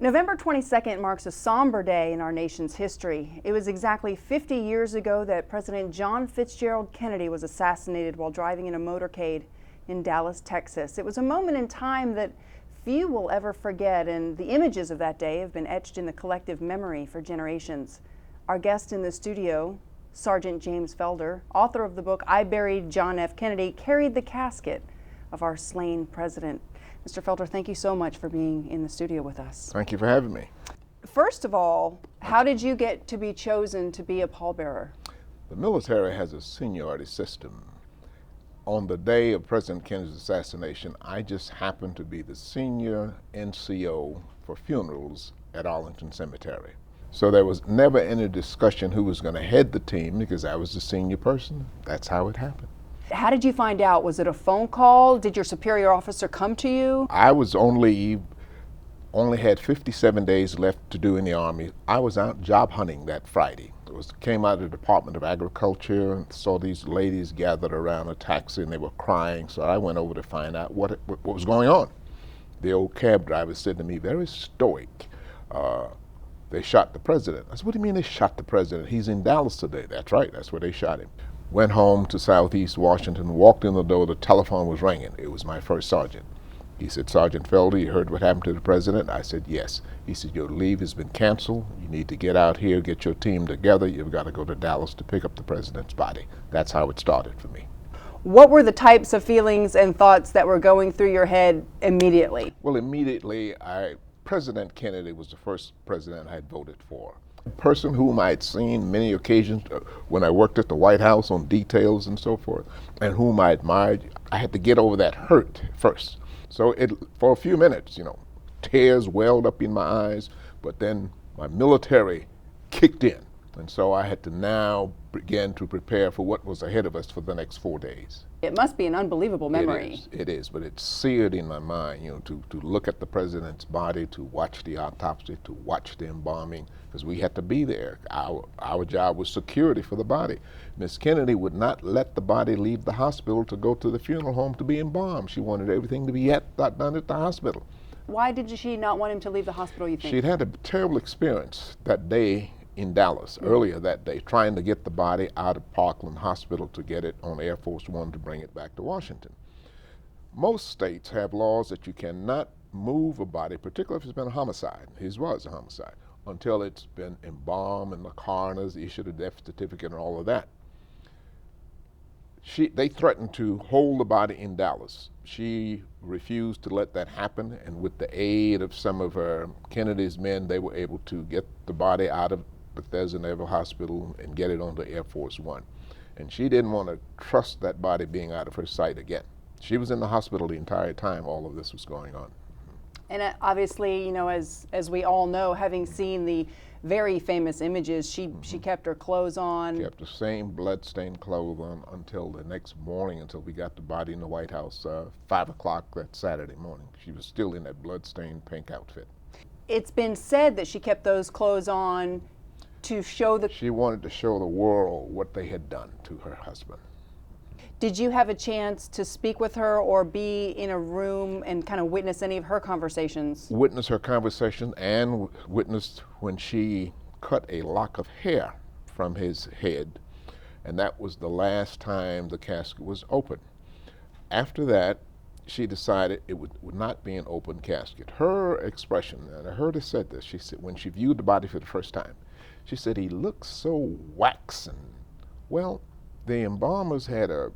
November 22nd marks a somber day in our nation's history. It was exactly 50 years ago that President John Fitzgerald Kennedy was assassinated while driving in a motorcade in Dallas, Texas. It was a moment in time that few will ever forget, and the images of that day have been etched in the collective memory for generations. Our guest in the studio, Sergeant James Felder, author of the book I Buried John F. Kennedy, carried the casket of our slain president. Mr. Felder, thank you so much for being in the studio with us. Thank you for having me. First of all, how did you get to be chosen to be a pallbearer? The military has a seniority system. On the day of President Kennedy's assassination, I just happened to be the senior NCO for funerals at Arlington Cemetary. So there was never any discussion who was going to head the team because I was the senior person. That's how it happened. How did you find out? Was it a phone call? Did your superior officer come to you? I was only had 57 days left to do in the Army. I was out job hunting that Friday. Came out of the Department of Agriculture and saw these ladies gathered around a taxi and they were crying. So I went over to find out what was going on. The old cab driver said to me, very stoic, they shot the president. I said, what do you mean they shot the president? He's in Dallas today. That's right, that's where they shot him. Went home to Southeast Washington, walked in the door, the telephone was ringing. It was my first sergeant. He said, Sergeant Felder, you heard what happened to the president? I said, yes. He said, your leave has been canceled. You need to get out here, get your team together. You've got to go to Dallas to pick up the president's body. That's how it started for me. What were the types of feelings and thoughts that were going through your head immediately? Well, immediately, President Kennedy was the first president I had voted for. A person whom I had seen many occasions when I worked at the White House on details and so forth, and whom I admired. I had to get over that hurt first. So for a few minutes, tears welled up in my eyes, but then my military kicked in. And so I had to now begin to prepare for what was ahead of us for the next 4 days. It must be an unbelievable memory. It is, but it's seared in my mind, to look at the president's body, to watch the autopsy, to watch the embalming, because we had to be there. Our job was security for the body. Miss Kennedy would not let the body leave the hospital to go to the funeral home to be embalmed. She wanted everything to be done at the hospital. Why did she not want him to leave the hospital, you think? She'd had a terrible experience that day in Dallas, earlier that day, trying to get the body out of Parkland Hospital to get it on Air Force One to bring it back to Washington. Most states have laws that you cannot move a body, particularly if it's been a homicide. His was a homicide, until it's been embalmed and the coroner's issued a death certificate and all of that. They threatened to hold the body in Dallas. She refused to let that happen, and with the aid of some of Kennedy's men, they were able to get the body out of Bethesda Naval Hospital and get it onto Air Force One. And she didn't want to trust that body being out of her sight again. She was in the hospital the entire time all of this was going on. And obviously, as we all know, having seen the very famous images, she kept her clothes on. Kept the same blood-stained clothes on until the next morning, until we got the body in the White House, 5 o'clock that Saturday morning. She was still in that blood-stained pink outfit. It's been said that she kept those clothes on to show She wanted to show the world what they had done to her husband. Did you have a chance to speak with her or be in a room and kind of witness any of her conversations? Witness her conversation and witnessed when she cut a lock of hair from his head, and that was the last time the casket was open. After that, she decided it would not be an open casket. Her expression, and I heard her said this, she said when she viewed the body for the first time, she said, he looks so waxen. Well, the embalmers did a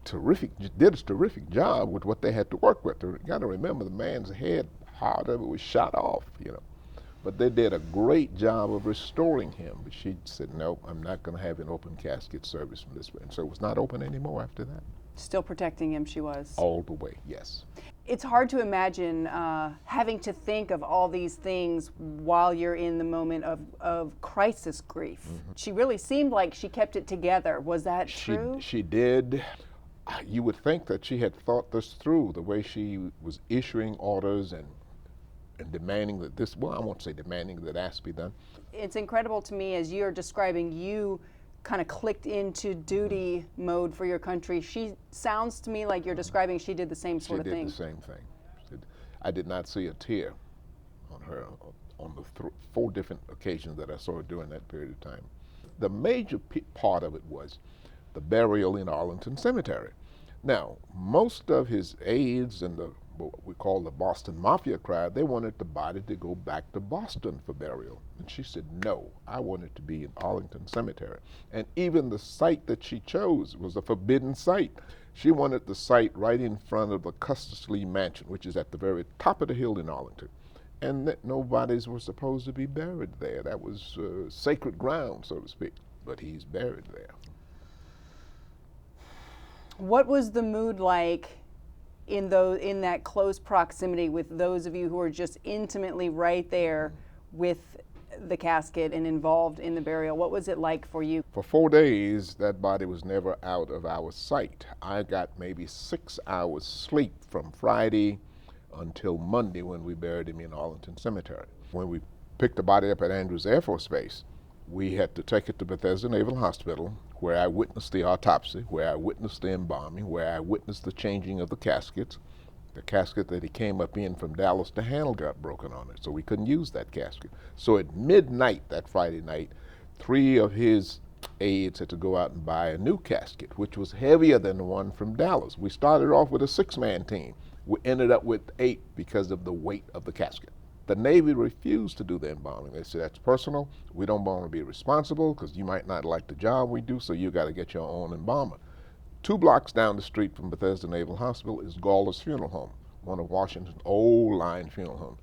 terrific job with what they had to work with. You got to remember the man's head, part of it was shot off, But they did a great job of restoring him. But she said, no, I'm not going to have an open casket service from this way. And so it was not open anymore after that. Still protecting him, she was. All the way, yes. It's hard to imagine having to think of all these things while you're in the moment of crisis grief. Mm-hmm. She really seemed like she kept it together. Was that true? She did. You would think that she had thought this through, the way she was issuing orders and demanding that this, well, I won't say demanding that has to be done. It's incredible to me as you're describing, you kind of clicked into duty mode for your country. She sounds to me like you're describing she did the same sort of thing. She did the same thing. I did not see a tear on her on the 4 different occasions that I saw her during that period of time. The major part of it was the burial in Arlington Cemetary. Now, most of his aides and what we call the Boston Mafia crowd, they wanted the body to go back to Boston for burial. And she said, no, I want it to be in Arlington Cemetery. And even the site that she chose was a forbidden site. She wanted the site right in front of the Custis Lee Mansion, which is at the very top of the hill in Arlington. And that nobodies were supposed to be buried there. That was sacred ground, so to speak. But he's buried there. What was the mood like in that close proximity with those of you who are just intimately right there with the casket and involved in the burial? What was it like for you? For 4 days, that body was never out of our sight. I got maybe 6 hours sleep from Friday until Monday when we buried him in Arlington Cemetery. When we picked the body up at Andrews Air Force Base, we had to take it to Bethesda Naval Hospital, where I witnessed the autopsy, where I witnessed the embalming, where I witnessed the changing of the caskets. The casket that he came up in from Dallas, the handle got broken on it, so we couldn't use that casket. So at midnight that Friday night, 3 of his aides had to go out and buy a new casket, which was heavier than the one from Dallas. We started off with a 6-man team. We ended up with 8 because of the weight of the casket. The Navy refused to do the embalming. They said, that's personal. We don't want to be responsible because you might not like the job we do, so you got to get your own embalmer. 2 blocks down the street from Bethesda Naval Hospital is Gawler's Funeral Home, one of Washington's old line funeral homes.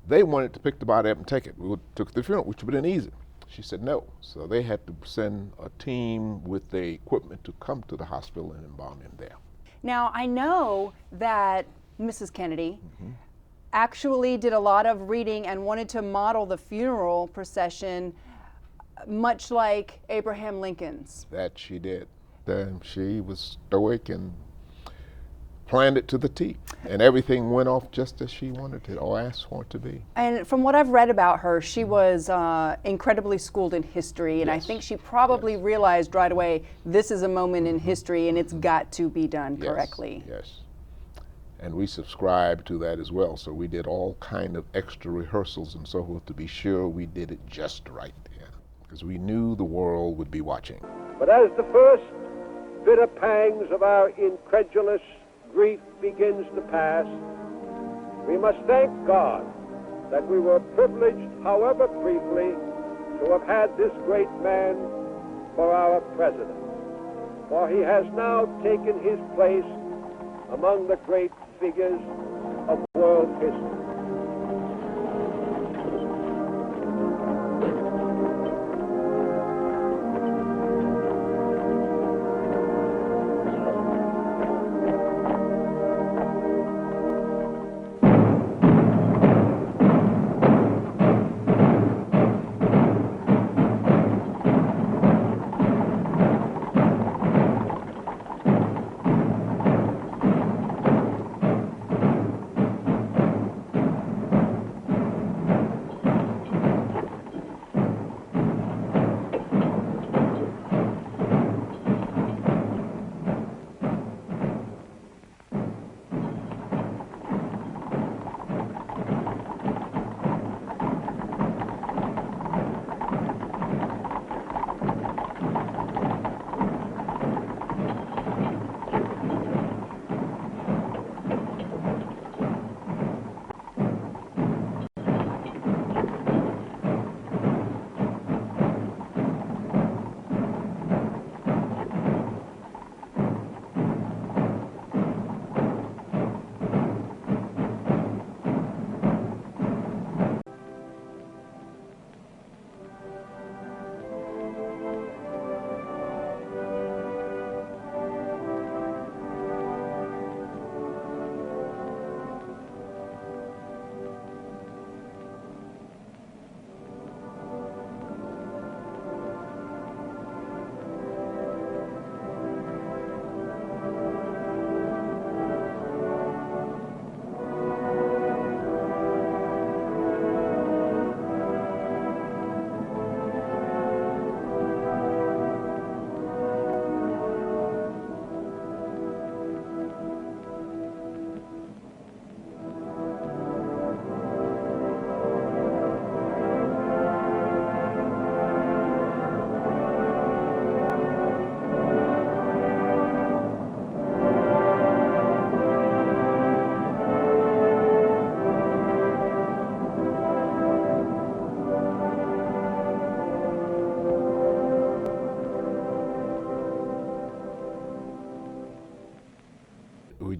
They wanted to pick the body up and take it. We took the funeral, which would have been easy. She said no. So they had to send a team with the equipment to come to the hospital and embalm him there. Now, I know that Mrs. Kennedy actually did a lot of reading and wanted to model the funeral procession much like Abraham Lincoln's. That she did. She was stoic and planned it to the T, and everything went off just as she wanted it or asked for it to be. And from what I've read about her, she was incredibly schooled in history, and I think she probably realized right away, this is a moment in history and it's got to be done correctly. Yes. And we subscribed to that as well, so we did all kind of extra rehearsals and so forth to be sure we did it just right, because we knew the world would be watching. But as the first bitter pangs of our incredulous grief begins to pass, we must thank God that we were privileged, however briefly, to have had this great man for our president. For he has now taken his place among the great figures of world history.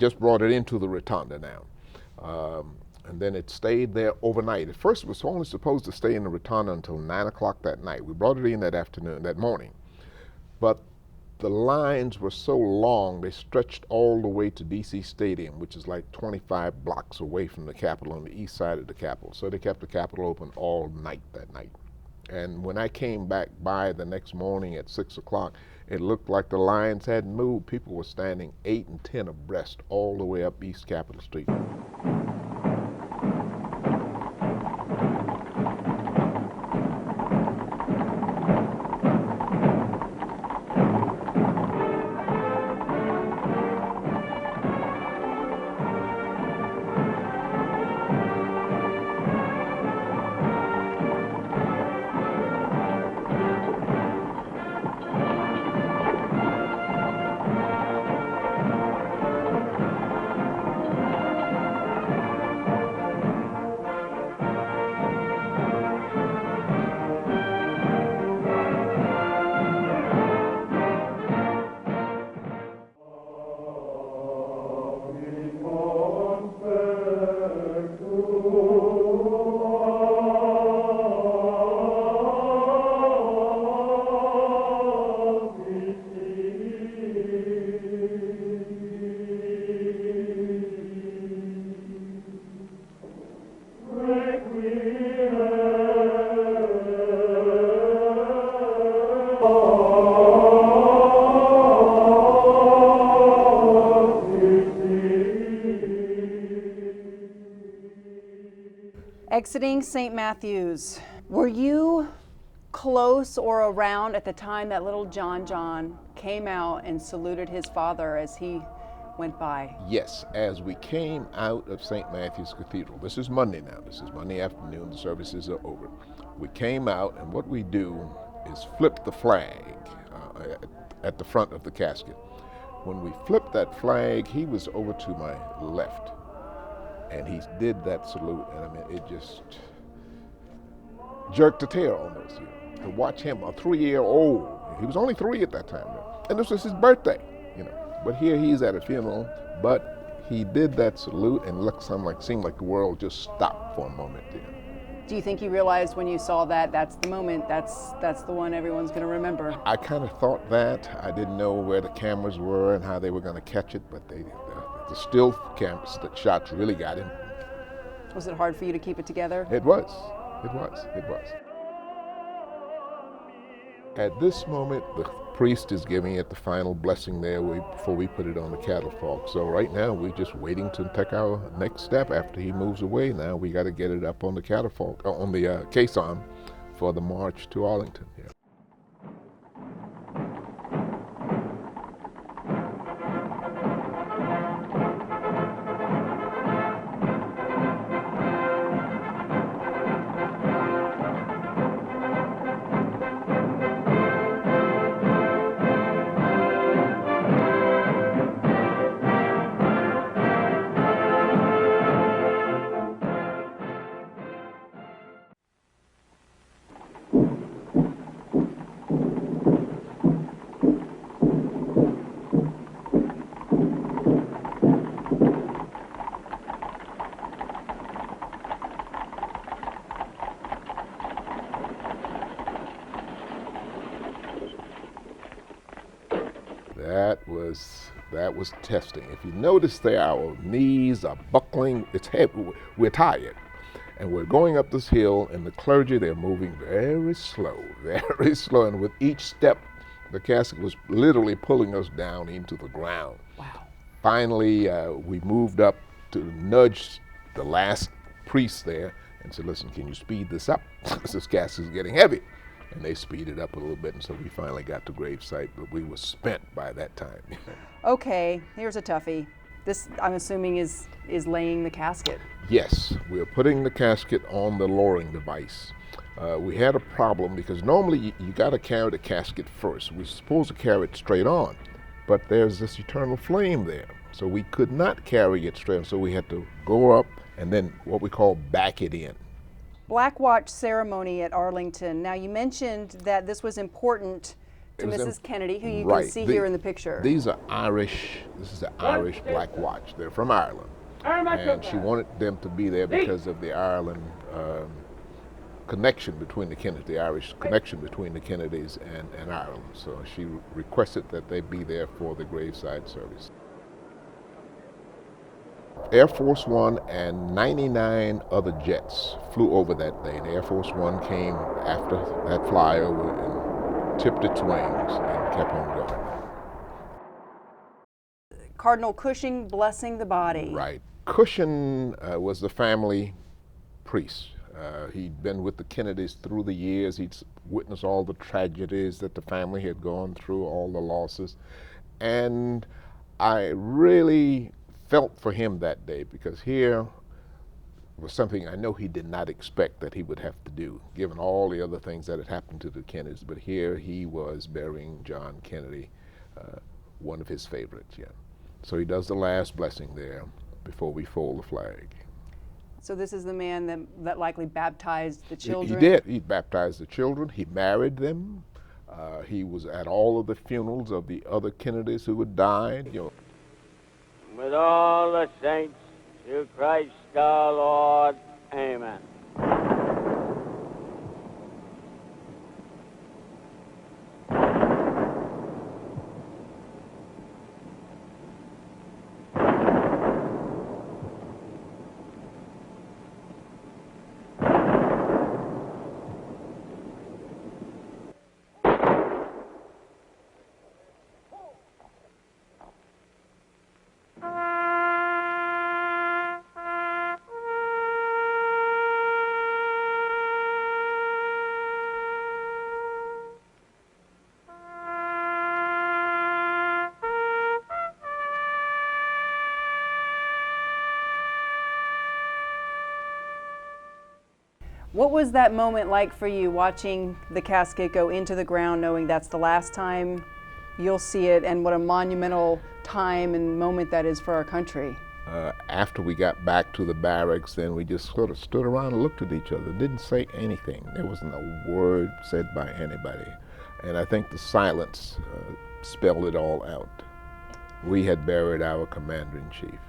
just brought it into the rotunda now. And then it stayed there overnight. At first, it was only supposed to stay in the rotunda until 9 o'clock that night. We brought it in that morning. But the lines were so long, they stretched all the way to D.C. Stadium, which is like 25 blocks away from the Capitol, on the east side of the Capitol. So they kept the Capitol open all night that night. And when I came back by the next morning at 6 o'clock, it looked like the lines hadn't moved. People were standing 8 and 10 abreast all the way up East Capitol Street. Exiting St. Matthews, were you close or around at the time that little John came out and saluted his father as he went by? Yes, as we came out of St. Matthew's Cathedral. This is Monday now. This is Monday afternoon. The services are over. We came out, and what we do is flip the flag at the front of the casket. When we flipped that flag, he was over to my left. And he did that salute, and I mean, it just jerked a tear almost. You know, to watch him, a 3-year-old, he was only 3 at that time, and this was his birthday, you know. But here he's at a funeral, but he did that salute, and seemed like the world just stopped for a moment there. Do you think you realized when you saw that that's the moment, that's the one everyone's going to remember? I kind of thought that. I didn't know where the cameras were and how they were going to catch it, but the still cameras, the shots really got him. Was it hard for you to keep it together? It was. At this moment, the priest is giving it the final blessing there before we put it on the catafalque. So right now, we're just waiting to take our next step after he moves away. Now we got to get it up on the catafalque, on the caisson for the march to Arlington. Yeah. That was testing. If you notice there, our knees are buckling. It's heavy. We're tired. And we're going up this hill, and the clergy, they're moving very slow. And with each step, the casket was literally pulling us down into the ground. Wow. Finally, we moved up to nudge the last priest there and said, listen, can you speed this up? This casket is getting heavy. And they speeded up a little bit, and so we finally got to Graveside, but we were spent by that time. Okay, here's a toughie. This, I'm assuming, is laying the casket. Yes, we're putting the casket on the lowering device. We had a problem because normally you got to carry the casket first. We're supposed to carry it straight on, but there's this eternal flame there. So we could not carry it straight, so we had to go up and then what we call back it in. WACH ceremony at Arlington. Now, you mentioned that this was important to Mrs. Kennedy, who you right. can see here in the picture. These are Irish, this is the Irish Black Watch. They're from Ireland. And she wanted them to be there because of the Ireland connection between the Kennedys, the Irish connection between the Kennedys and Ireland. So she requested that they be there for the graveside service. Air Force One and 99 other jets flew over that day. And Air Force One came after that flyover and tipped its wings and kept on going. Cardinal Cushing blessing the body. Right. Cushing was the family priest. He'd been with the Kennedys through the years. He'd witnessed all the tragedies that the family had gone through, all the losses. And I really felt for him that day, because here was something I know he did not expect that he would have to do, given all the other things that had happened to the Kennedys. But here he was burying John Kennedy, one of his favorites, yeah. So he does the last blessing there before we fold the flag. So this is the man that likely baptized the children? He did. He baptized the children. He married them. He was at all of the funerals of the other Kennedys who had died. You know. With all the saints, through Christ our Lord. Amen. What was that moment like for you, watching the casket go into the ground, knowing that's the last time you'll see it, and what a monumental time and moment that is for our country? After we got back to the barracks, then we just sort of stood around and looked at each other, didn't say anything. There wasn't a word said by anybody. And I think the silence spelled it all out. We had buried our commander-in-chief.